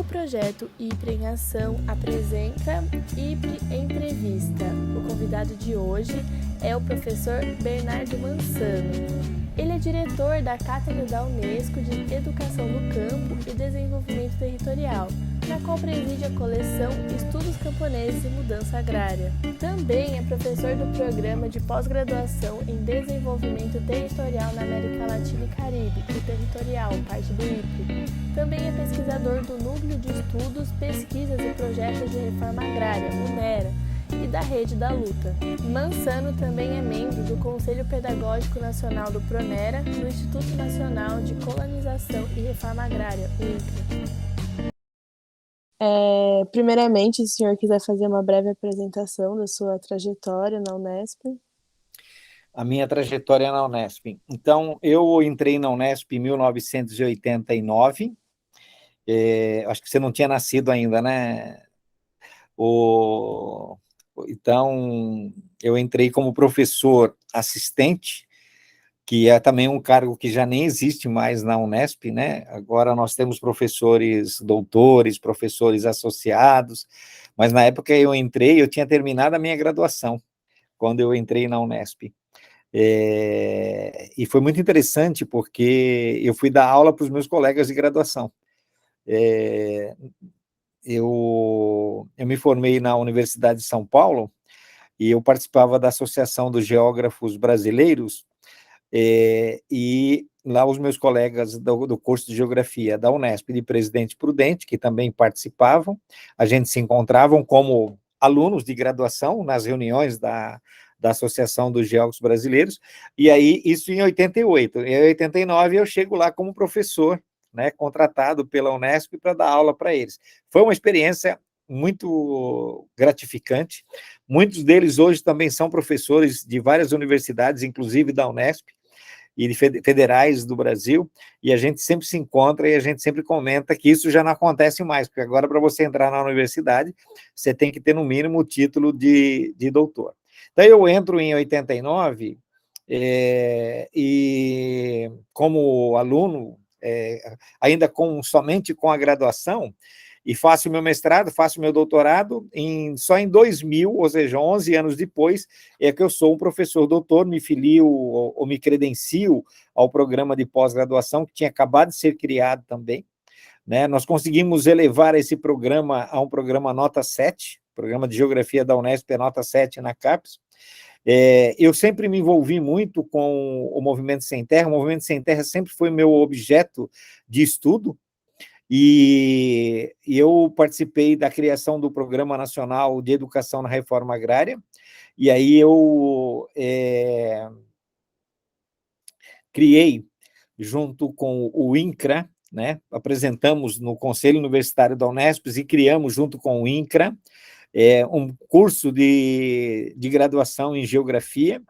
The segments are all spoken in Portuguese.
O projeto IPRE em Ação apresenta IPRE Entrevista. O convidado de hoje é o professor Bernardo Mansano. Ele é diretor da Cátedra da Unesco de Educação do Campo e Desenvolvimento Territorial, na qual preside a coleção Estudos Camponeses e Mudança Agrária. Também é professor do Programa de Pós-Graduação em Desenvolvimento Territorial na América Latina e Caribe, o Territorial, parte do IPRE. Também é pesquisador do Núcleo de Estudos, Pesquisas e Projetos de Reforma Agrária, o NERA, e da Rede da Luta. Mansano também é membro do Conselho Pedagógico Nacional do PRONERA, no Instituto Nacional de Colonização e Reforma Agrária, o INCRA. Primeiramente, se o senhor quiser fazer uma breve apresentação da sua trajetória na Unesp. A minha trajetória na Unesp. Então, eu entrei na Unesp em 1989. Acho que você não tinha nascido ainda, né? Então, eu entrei como professor assistente, que é também um cargo que já nem existe mais na Unesp, né? Agora nós temos professores doutores, professores associados, mas na época eu entrei, eu tinha terminado a minha graduação, quando eu entrei na Unesp. E foi muito interessante, porque eu fui dar aula para os meus colegas de graduação. Eu me formei na Universidade de São Paulo, e eu participava da Associação dos Geógrafos Brasileiros, e lá os meus colegas do curso de Geografia da Unesp de Presidente Prudente, que também participavam, a gente se encontravam como alunos de graduação nas reuniões da Associação dos Geógrafos Brasileiros, e aí isso em 88. Em 89 eu chego lá como professor, né, contratado pela Unesp para dar aula para eles. Foi uma experiência muito gratificante. Muitos deles hoje também são professores de várias universidades, inclusive da Unesp, e de federais do Brasil, e a gente sempre se encontra e a gente sempre comenta que isso já não acontece mais, porque agora, para você entrar na universidade, você tem que ter, no mínimo, o título de doutor. Então, eu entro em 89, e como aluno, ainda somente com a graduação, e faço meu mestrado, faço meu doutorado, só em 2000, ou seja, 11 anos depois, é que eu sou um professor doutor, me filio ou me credencio ao programa de pós-graduação, que tinha acabado de ser criado também, né? Nós conseguimos elevar esse programa a um programa nota 7, programa de Geografia da Unesp é nota 7 na CAPES. Eu sempre me envolvi muito com o Movimento Sem Terra. O Movimento Sem Terra sempre foi meu objeto de estudo, e eu participei da criação do Programa Nacional de Educação na Reforma Agrária, e aí eu criei, junto com o INCRA, né, apresentamos no Conselho Universitário da Unesp e criamos, junto com o INCRA, um curso de graduação em Geografia.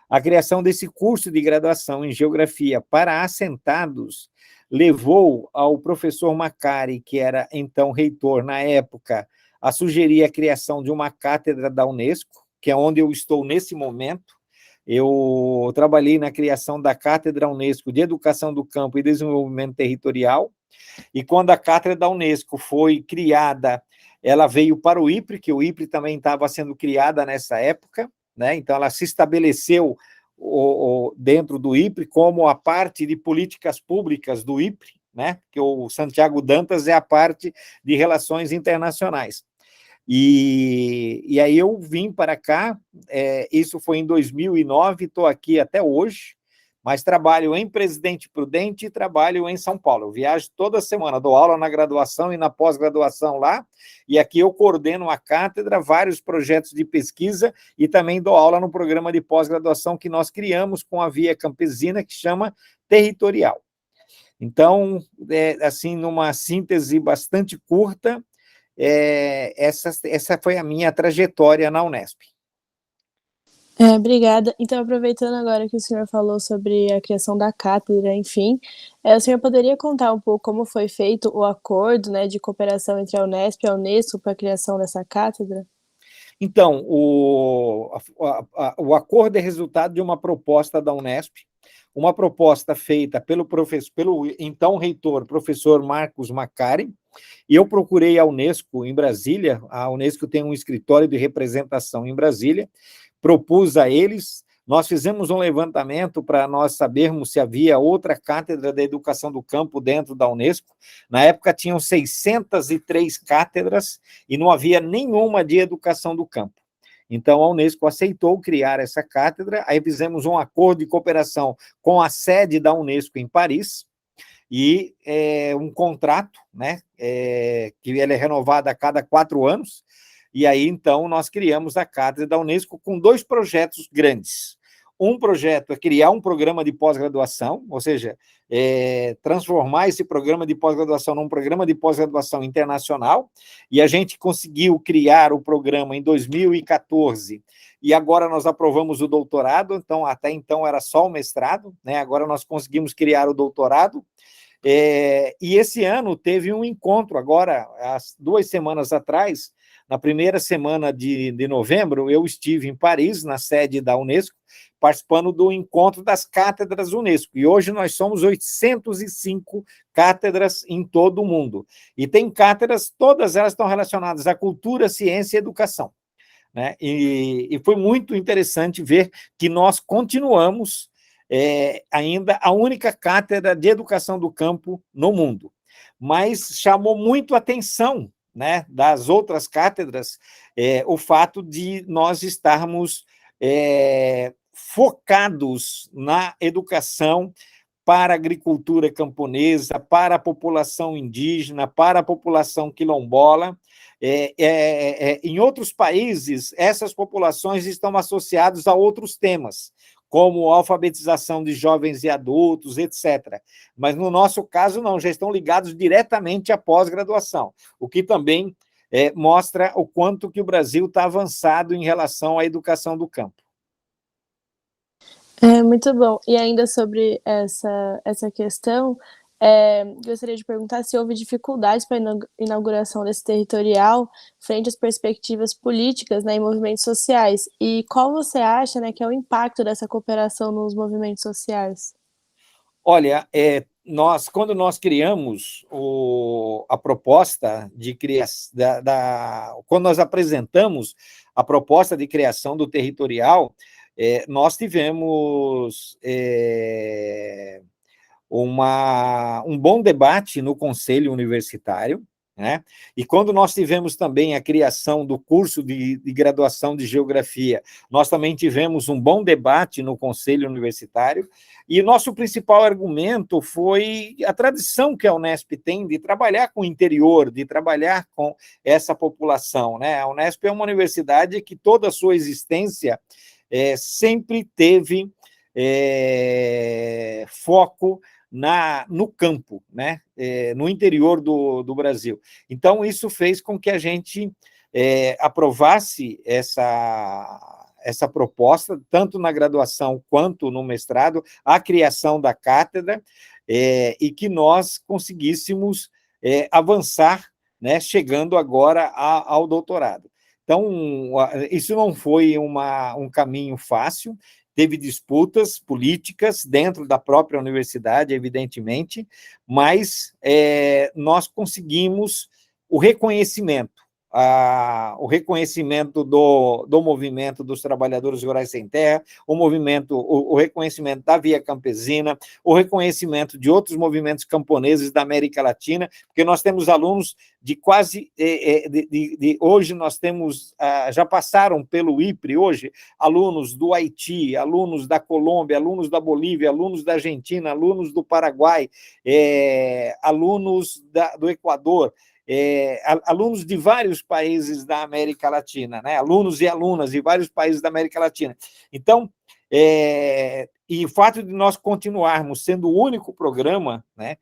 A criação desse curso de graduação em Geografia para assentados levou ao professor Macari, que era então reitor na época, a sugerir a criação de uma cátedra da Unesco, que é onde eu estou nesse momento. Eu trabalhei na criação da Cátedra Unesco de Educação do Campo e Desenvolvimento Territorial, e quando a Cátedra da Unesco foi criada, ela veio para o IPRE, que o IPRE também estava sendo criada nessa época, né? Então ela se estabeleceu dentro do IPRE como a parte de políticas públicas do IPRE, né? Que o Santiago Dantas é a parte de relações internacionais. E aí eu vim para cá, isso foi em 2009, estou aqui até hoje, mas trabalho em Presidente Prudente e trabalho em São Paulo. Eu viajo toda semana, dou aula na graduação e na pós-graduação lá, e aqui eu coordeno a cátedra, vários projetos de pesquisa, e também dou aula no programa de pós-graduação que nós criamos com a Via Campesina, que chama Territorial. Então, assim, numa síntese bastante curta, essa foi a minha trajetória na Unesp. Obrigada. Então, aproveitando agora que o senhor falou sobre a criação da cátedra, enfim, o senhor poderia contar um pouco como foi feito o acordo, né, de cooperação entre a Unesp e a Unesco para a criação dessa cátedra? Então, o acordo é resultado de uma proposta da Unesp, uma proposta feita pelo então reitor, professor Marcos Macari, E eu procurei a Unesco em Brasília, a Unesco tem um escritório de representação em Brasília, propus a eles, nós fizemos um levantamento para nós sabermos se havia outra cátedra da educação do campo dentro da Unesco. Na época tinham 603 cátedras e não havia nenhuma de educação do campo. Então, a Unesco aceitou criar essa cátedra, aí fizemos um acordo de cooperação com a sede da Unesco em Paris, e um contrato, né, que ele é renovado a cada 4 anos, e aí, então, nós criamos a Cátedra da Unesco com 2 projetos grandes. Um projeto é criar um programa de pós-graduação, ou seja, transformar esse programa de pós-graduação num programa de pós-graduação internacional, e a gente conseguiu criar o programa em 2014, e agora nós aprovamos o doutorado, então, até então era só o mestrado, né? Agora nós conseguimos criar o doutorado, e esse ano teve um encontro, agora, há 2 semanas atrás, na primeira semana de novembro, eu estive em Paris, na sede da Unesco, participando do encontro das cátedras Unesco, e hoje nós somos 805 cátedras em todo o mundo, e tem cátedras, todas elas estão relacionadas à cultura, ciência e educação, né? E foi muito interessante ver que nós continuamos ainda a única cátedra de educação do campo no mundo, mas chamou muito a atenção, né, das outras cátedras, o fato de nós estarmos focados na educação para a agricultura camponesa, para a população indígena, para a população quilombola. Em outros países, essas populações estão associadas a outros temas, como alfabetização de jovens e adultos, etc. Mas, no nosso caso, não, já estão ligados diretamente à pós-graduação, o que também mostra o quanto que o Brasil está avançado em relação à educação do campo. Muito bom. E ainda sobre essa questão, gostaria de perguntar se houve dificuldades para a inauguração desse territorial frente às perspectivas políticas, né, em movimentos sociais. E qual você acha, né, que é o impacto dessa cooperação nos movimentos sociais? Olha, quando nós criamos a proposta de criação, quando nós apresentamos a proposta de criação do territorial, nós tivemos um bom debate no Conselho Universitário, né? E quando nós tivemos também a criação do curso de graduação de Geografia, nós também tivemos um bom debate no Conselho Universitário, e nosso principal argumento foi a tradição que a Unesp tem de trabalhar com o interior, de trabalhar com essa população, né? A Unesp é uma universidade que toda a sua existência sempre teve foco no campo, né? No interior do Brasil. Então, isso fez com que a gente aprovasse essa proposta, tanto na graduação quanto no mestrado, a criação da cátedra, e que nós conseguíssemos avançar, né, chegando agora ao doutorado. Então, isso não foi um caminho fácil, teve disputas políticas dentro da própria universidade, evidentemente, mas nós conseguimos o reconhecimento do movimento dos trabalhadores rurais sem terra, o reconhecimento da Via Campesina, o reconhecimento de outros movimentos camponeses da América Latina, porque nós temos alunos de quase... hoje nós temos... já passaram pelo IPRE hoje, alunos do Haiti, alunos da Colômbia, alunos da Bolívia, alunos da Argentina, alunos do Paraguai, alunos do Equador, alunos de vários países da América Latina, né? Alunos e alunas de vários países da América Latina. Então, e o fato de nós continuarmos sendo o único programa, né,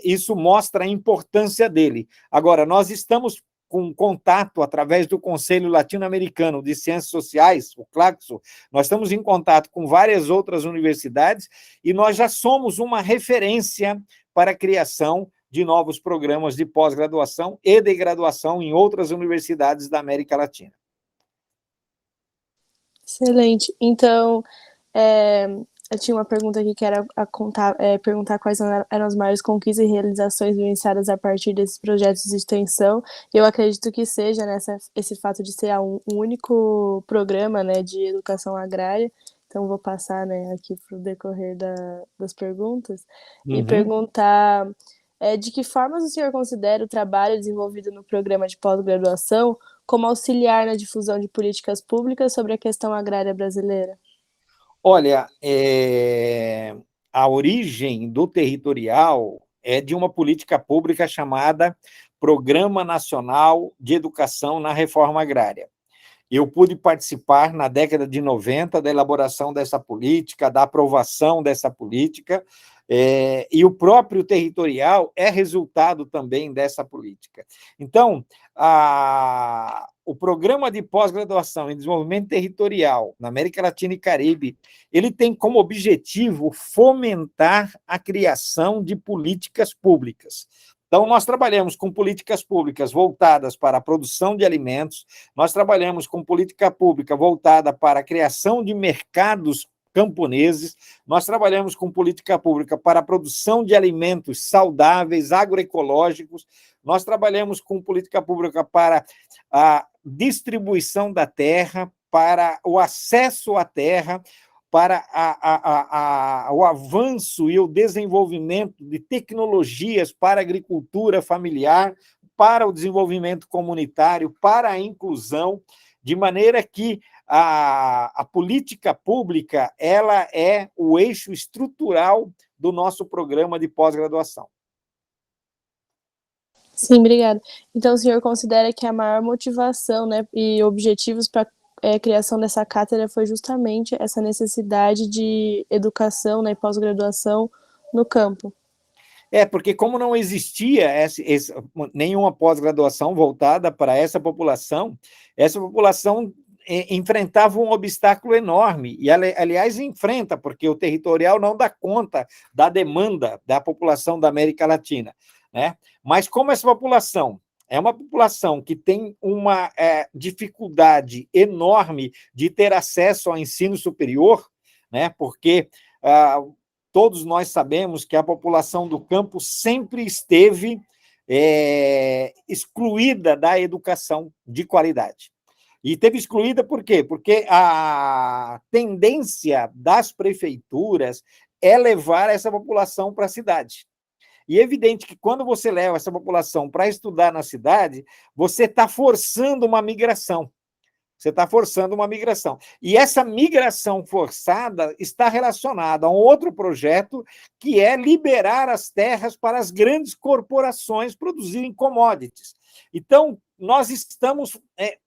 isso mostra a importância dele. Agora, nós estamos com contato através do Conselho Latino-Americano de Ciências Sociais, o CLACSO, nós estamos em contato com várias outras universidades e nós já somos uma referência para a criação de novos programas de pós-graduação e de graduação em outras universidades da América Latina. Excelente. Então, eu tinha uma pergunta aqui que era perguntar quais eram as maiores conquistas e realizações vivenciadas a partir desses projetos de extensão. Eu acredito que seja, né, esse fato de ser um único programa, né, de educação agrária. Então, vou passar, né, aqui para o decorrer das perguntas e Uhum. perguntar de que formas o senhor considera o trabalho desenvolvido no programa de pós-graduação como auxiliar na difusão de políticas públicas sobre a questão agrária brasileira? Olha, a origem do territorial é de uma política pública chamada Programa Nacional de Educação na Reforma Agrária. Eu pude participar, na década de 90, da elaboração dessa política, da aprovação dessa política, e o próprio territorial é resultado também dessa política. Então, o programa de pós-graduação em desenvolvimento territorial na América Latina e Caribe, ele tem como objetivo fomentar a criação de políticas públicas. Então, nós trabalhamos com políticas públicas voltadas para a produção de alimentos, nós trabalhamos com política pública voltada para a criação de mercados camponeses, nós trabalhamos com política pública para a produção de alimentos saudáveis, agroecológicos, nós trabalhamos com política pública para a distribuição da terra, para o acesso à terra, para o avanço e o desenvolvimento de tecnologias para a agricultura familiar, para o desenvolvimento comunitário, para a inclusão, de maneira que a política pública ela é o eixo estrutural do nosso programa de pós-graduação. Sim, obrigada. Então, o senhor considera que a maior motivação, né, e objetivos para a criação dessa cátedra foi justamente essa necessidade de educação, né, e pós-graduação no campo? Porque como não existia nenhuma pós-graduação voltada para essa população enfrentava um obstáculo enorme, e, aliás, enfrenta, porque o territorial não dá conta da demanda da população da América Latina, né? Mas como essa população é uma população que tem uma dificuldade enorme de ter acesso ao ensino superior, né? Porque todos nós sabemos que a população do campo sempre esteve excluída da educação de qualidade. E teve excluída por quê? Porque a tendência das prefeituras é levar essa população para a cidade. E é evidente que quando você leva essa população para estudar na cidade, você está forçando uma migração. Você está forçando uma migração. E essa migração forçada está relacionada a um outro projeto, que é liberar as terras para as grandes corporações produzirem commodities. Então, nós estamos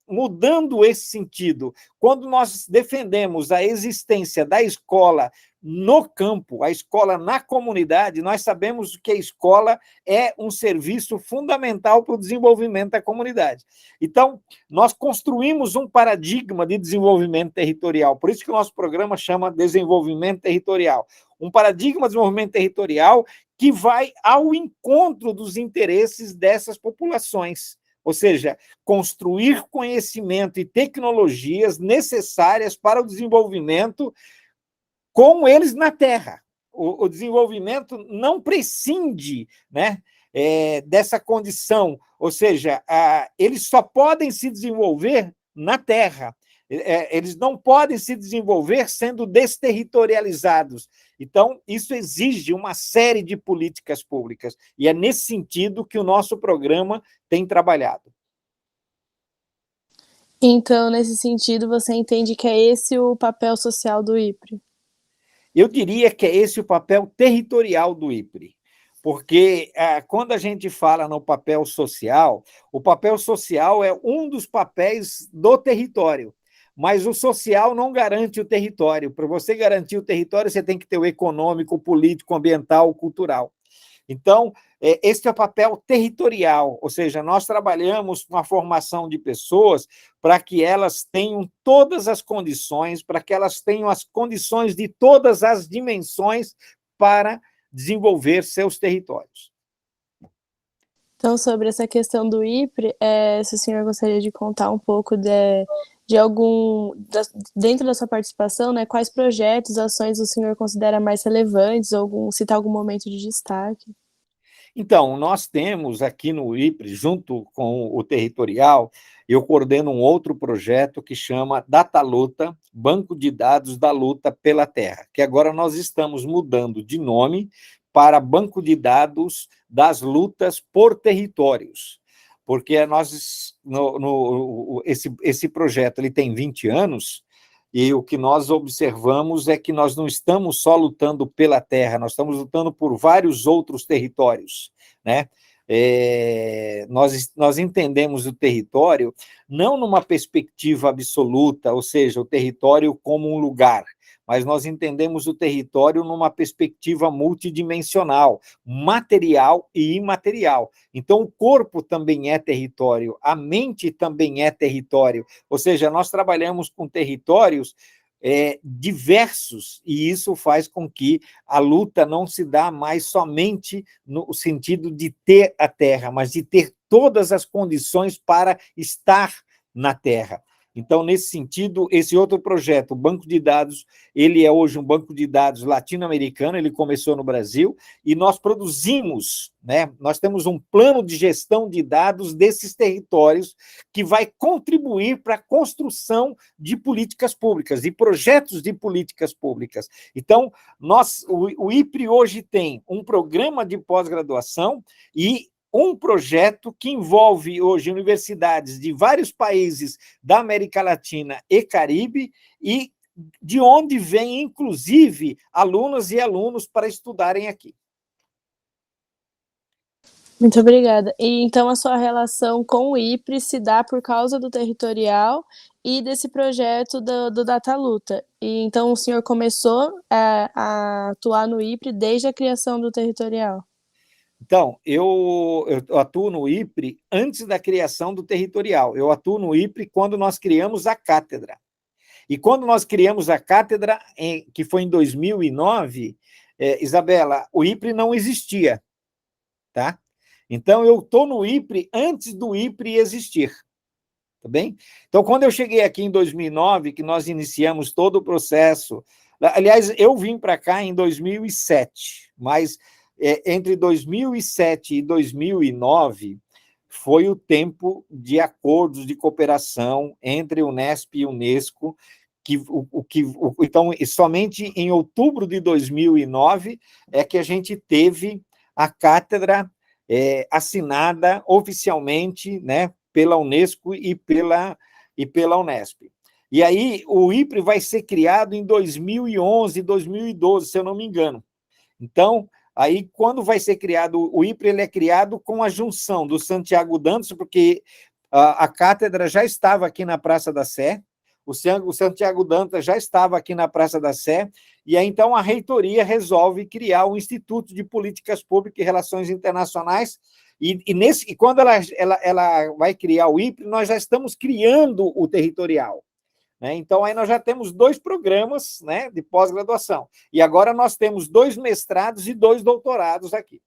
mudando esse sentido. Quando nós defendemos a existência da escola no campo, a escola na comunidade, nós sabemos que a escola é um serviço fundamental para o desenvolvimento da comunidade. Então, nós construímos um paradigma de desenvolvimento territorial, por isso que o nosso programa chama Desenvolvimento Territorial. Um paradigma de desenvolvimento territorial que vai ao encontro dos interesses dessas populações. Ou seja, construir conhecimento e tecnologias necessárias para o desenvolvimento com eles na terra. O desenvolvimento não prescinde, né, dessa condição, ou seja, eles só podem se desenvolver na terra, eles não podem se desenvolver sendo desterritorializados. Então, isso exige uma série de políticas públicas, e é nesse sentido que o nosso programa tem trabalhado. Então, nesse sentido, você entende que é esse o papel social do IPRE? Eu diria que é esse o papel territorial do IPRE, porque quando a gente fala no papel social, o papel social é um dos papéis do território, mas o social não garante o território. Para você garantir o território, você tem que ter o econômico, o político, o ambiental, o cultural. Então, esse é o papel territorial, ou seja, nós trabalhamos com a formação de pessoas para que elas tenham todas as condições, para que elas tenham as condições de todas as dimensões para desenvolver seus territórios. Então, sobre essa questão do IPRE, se o senhor gostaria de contar um pouco dentro da sua participação, né, quais projetos, ações o senhor considera mais relevantes, ou citar algum momento de destaque? Então, nós temos aqui no IPRE, junto com o territorial, eu coordeno um outro projeto que chama Data Luta, Banco de Dados da Luta pela Terra, que agora nós estamos mudando de nome para Banco de Dados das Lutas por Territórios, porque esse projeto ele tem 20 anos, e o que nós observamos é que nós não estamos só lutando pela terra, nós estamos lutando por vários outros territórios, né? Nós entendemos o território não numa perspectiva absoluta, ou seja, o território como um lugar, mas nós entendemos o território numa perspectiva multidimensional, material e imaterial. Então, o corpo também é território, a mente também é território, ou seja, nós trabalhamos com territórios diversos, e isso faz com que a luta não se dá mais somente no sentido de ter a terra, mas de ter todas as condições para estar na terra. Então, nesse sentido, esse outro projeto, o Banco de Dados, ele é hoje um banco de dados latino-americano, ele começou no Brasil, e nós produzimos, né, nós temos um plano de gestão de dados desses territórios que vai contribuir para a construção de políticas públicas, de projetos de políticas públicas. Então, o IPRE hoje tem um programa de pós-graduação e um projeto que envolve hoje universidades de vários países da América Latina e Caribe, e de onde vêm, inclusive, alunas e alunos para estudarem aqui. Muito obrigada. E então a sua relação com o IPRE se dá por causa do territorial e desse projeto do Data Luta. E então o senhor começou a atuar no IPRE desde a criação do territorial? Então, eu atuo no IPRE antes da criação do territorial. Eu atuo no IPRE quando nós criamos a cátedra. E quando nós criamos a cátedra, que foi em 2009, Isabela, o IPRE não existia, tá? Então, eu estou no IPRE antes do IPRE existir, tá bem? Então, quando eu cheguei aqui em 2009, que nós iniciamos todo o processo, aliás, eu vim para cá em 2007, mas entre 2007 e 2009 foi o tempo de acordos de cooperação entre Unesp e Unesco, então, somente em outubro de 2009 é que a gente teve a cátedra assinada oficialmente, né, pela Unesco e pela Unesp. E aí o IPRE vai ser criado em 2011, 2012, se eu não me engano. Então, aí, quando vai ser criado o IPRE, ele é criado com a junção do Santiago Dantas, porque a cátedra já estava aqui na Praça da Sé, o Santiago Dantas já estava aqui na Praça da Sé, e aí, então, a reitoria resolve criar o Instituto de Políticas Públicas e Relações Internacionais, e quando ela vai criar o IPRE, nós já estamos criando o territorial. Então, aí nós já temos 2 programas, né, de pós-graduação. E agora nós temos 2 mestrados e 2 doutorados aqui.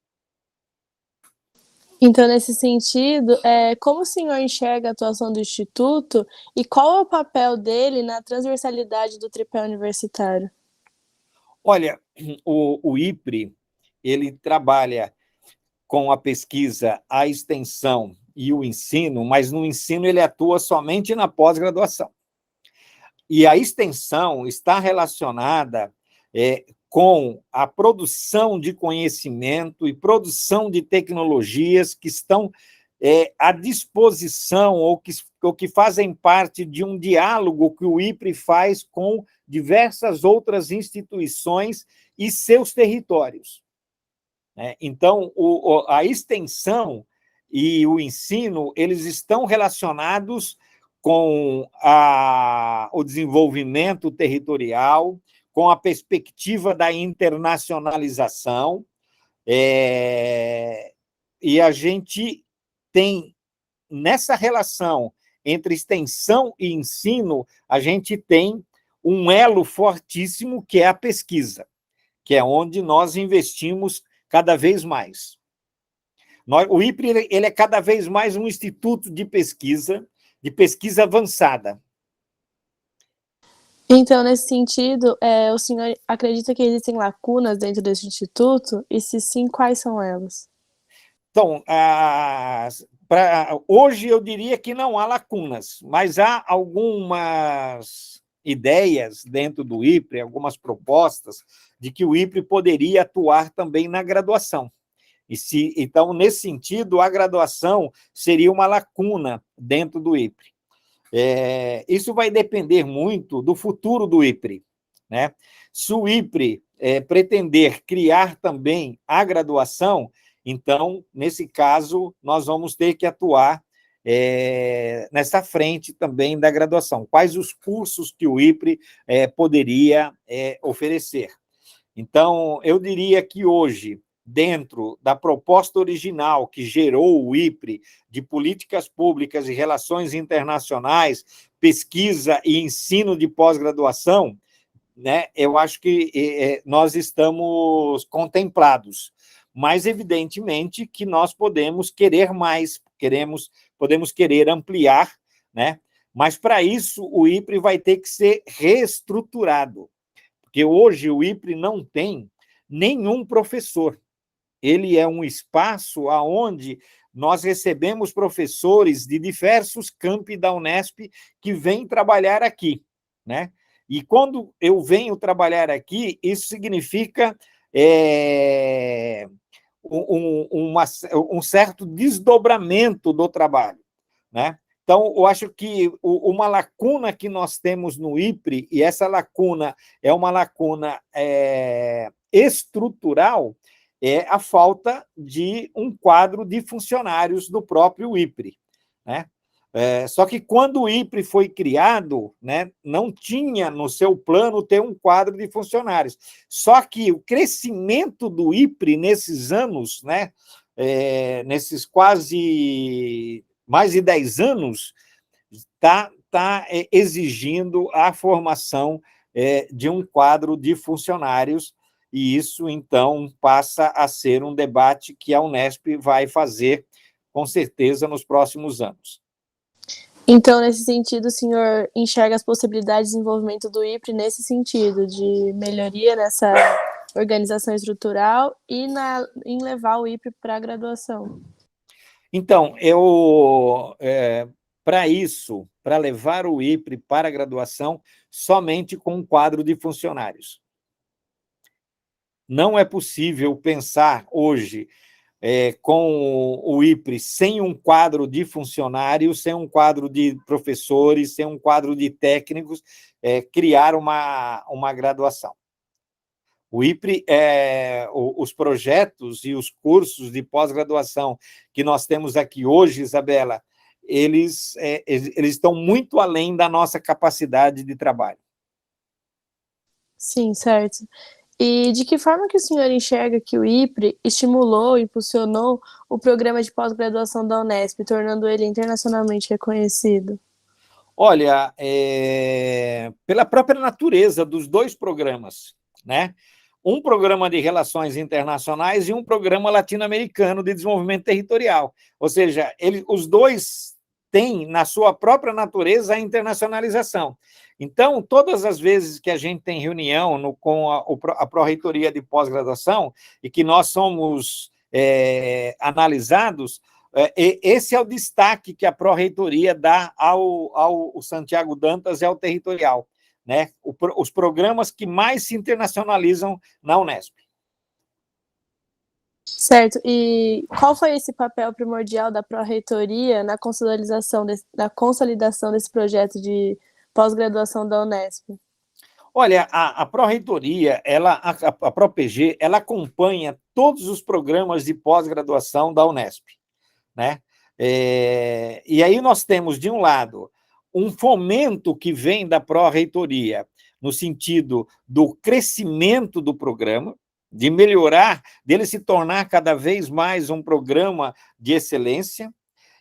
Então, nesse sentido, como o senhor enxerga a atuação do Instituto e qual é o papel dele na transversalidade do tripé universitário? Olha, o IPRE, ele trabalha com a pesquisa, a extensão e o ensino, mas no ensino ele atua somente na pós-graduação. E a extensão está relacionada com a produção de conhecimento e produção de tecnologias que estão à disposição ou que fazem parte de um diálogo que o IPRE faz com diversas outras instituições e seus territórios. Então, a extensão e o ensino, eles estão relacionados com o desenvolvimento territorial, com a perspectiva da internacionalização, e a gente tem, nessa relação entre extensão e ensino, a gente tem um elo fortíssimo, que é a pesquisa, que é onde nós investimos cada vez mais. O IPRE ele é cada vez mais um instituto de pesquisa avançada. Então, nesse sentido, o senhor acredita que existem lacunas dentro desse instituto? E se sim, quais são elas? Então, hoje eu diria que não há lacunas, mas há algumas ideias dentro do IPRE, algumas propostas de que o IPRE poderia atuar também na graduação. Então, nesse sentido, a graduação seria uma lacuna dentro do IPRE. Isso vai depender muito do futuro do IPRE, né? Se o IPRE pretender criar também a graduação, então, nesse caso, nós vamos ter que atuar nessa frente também da graduação. Quais os cursos que o IPRE poderia oferecer? Então, eu diria que hoje, dentro da proposta original que gerou o IPRE, de políticas públicas e relações internacionais, pesquisa e ensino de pós-graduação, né, eu acho que nós estamos contemplados. Mas, evidentemente, que nós podemos querer mais, podemos querer ampliar, né? Mas, para isso, o IPRE vai ter que ser reestruturado, porque hoje o IPRE não tem nenhum professor. Ele é um espaço onde nós recebemos professores de diversos campi da Unesp que vêm trabalhar aqui, né? E quando eu venho trabalhar aqui, isso significa um certo desdobramento do trabalho, né? Então, eu acho que uma lacuna que nós temos no IPRE, e essa lacuna é uma lacuna estrutural, é a falta de um quadro de funcionários do próprio IPRE, né? Só que quando o IPRE foi criado, né, não tinha no seu plano ter um quadro de funcionários. Só que o crescimento do IPRE nesses anos, né, nesses quase mais de 10 anos, está exigindo a formação de um quadro de funcionários, e isso, então, passa a ser um debate que a Unesp vai fazer, com certeza, nos próximos anos. Então, nesse sentido, o senhor enxerga as possibilidades de desenvolvimento do IPRE nesse sentido, de melhoria nessa organização estrutural e em levar o IPRE para a graduação? Então, para isso, para levar o IPRE para a graduação, somente com um quadro de funcionários. Não é possível pensar hoje com o IPRE sem um quadro de funcionários, sem um quadro de professores, sem um quadro de técnicos, criar uma graduação. O IPRE, os projetos e os cursos de pós-graduação que nós temos aqui hoje, Isabela, eles estão muito além da nossa capacidade de trabalho. Sim, certo. E de que forma que o senhor enxerga que o IPRE estimulou, impulsionou o programa de pós-graduação da Unesp, tornando ele internacionalmente reconhecido? Olha, pela própria natureza dos dois programas, né? Um programa de relações internacionais e um programa latino-americano de desenvolvimento territorial. Ou seja, os dois têm, na sua própria natureza, a internacionalização. Então, todas as vezes que a gente tem reunião com a Pró-Reitoria de Pós-Graduação e que nós somos analisados, esse é o destaque que a Pró-Reitoria dá ao Santiago Dantas e ao territorial, né? Os programas que mais se internacionalizam na Unesp. Certo. E qual foi esse papel primordial da Pró-Reitoria na consolidação desse projeto de pós-graduação da Unesp? Olha, a Pró-Reitoria, a ProPG, ela acompanha todos os programas de pós-graduação da Unesp, né? E aí nós temos, de um lado, um fomento que vem da Pró-Reitoria, no sentido do crescimento do programa, de melhorar, dele se tornar cada vez mais um programa de excelência.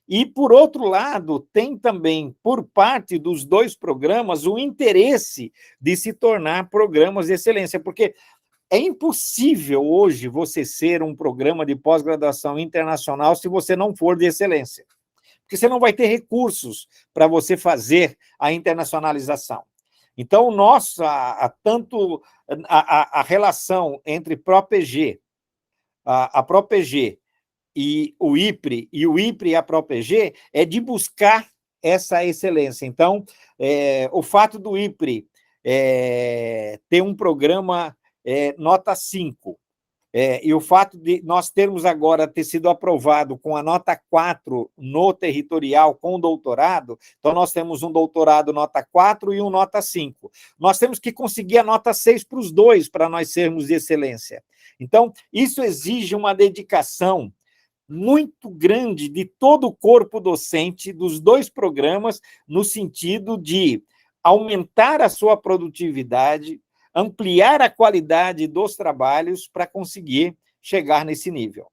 E, por outro lado, tem também, por parte dos dois programas, o interesse de se tornar programas de excelência, porque é impossível hoje você ser um programa de pós-graduação internacional se você não for de excelência, porque você não vai ter recursos para você fazer a internacionalização. Então, tanto a relação entre ProPG, a ProPG e o IPRE e a ProPG é de buscar essa excelência. Então, o fato do IPRE ter um programa nota 5, e o fato de nós termos agora ter sido aprovado com a nota 4 no territorial com o doutorado, então nós temos um doutorado nota 4 e um nota 5. Nós temos que conseguir a nota 6 para os dois, para nós sermos de excelência. Então, isso exige uma dedicação muito grande de todo o corpo docente dos dois programas, no sentido de aumentar a sua produtividade, ampliar a qualidade dos trabalhos para conseguir chegar nesse nível.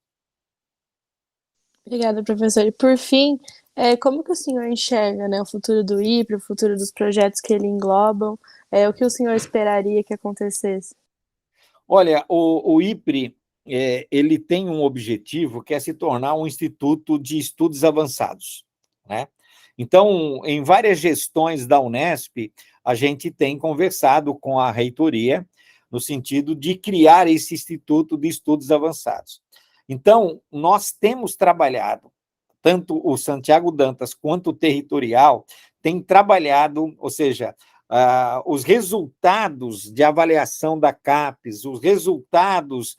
Obrigada, professor. E, por fim, como que o senhor enxerga, né, o futuro do IPRE, o futuro dos projetos que ele englobam? O que o senhor esperaria que acontecesse? Olha, o IPRE ele tem um objetivo que é se tornar um instituto de estudos avançados, né? Então, em várias gestões da Unesp, a gente tem conversado com a reitoria no sentido de criar esse instituto de estudos avançados. Então, nós temos trabalhado, tanto o Santiago Dantas quanto o territorial tem trabalhado, ou seja, os resultados de avaliação da CAPES, os resultados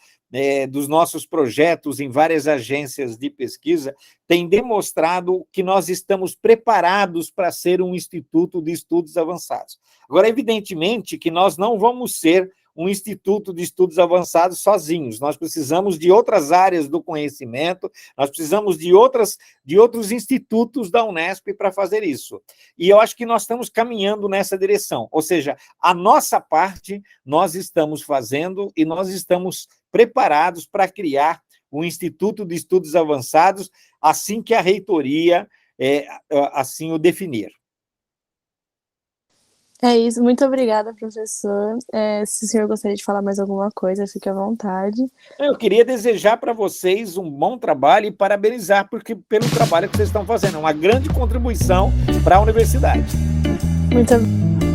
dos nossos projetos em várias agências de pesquisa, têm demonstrado que nós estamos preparados para ser um instituto de estudos avançados. Agora, evidentemente que nós não vamos ser um instituto de estudos avançados sozinhos, nós precisamos de outras áreas do conhecimento, nós precisamos de outros institutos da Unesp para fazer isso. E eu acho que nós estamos caminhando nessa direção, ou seja, a nossa parte nós estamos fazendo e nós estamos preparados para criar um Instituto de Estudos Avançados assim que a reitoria assim o definir. É isso, muito obrigada, professor. Se o senhor gostaria de falar mais alguma coisa, fique à vontade. Eu queria desejar para vocês um bom trabalho e parabenizar pelo trabalho que vocês estão fazendo. É uma grande contribuição para a universidade. Muito obrigada.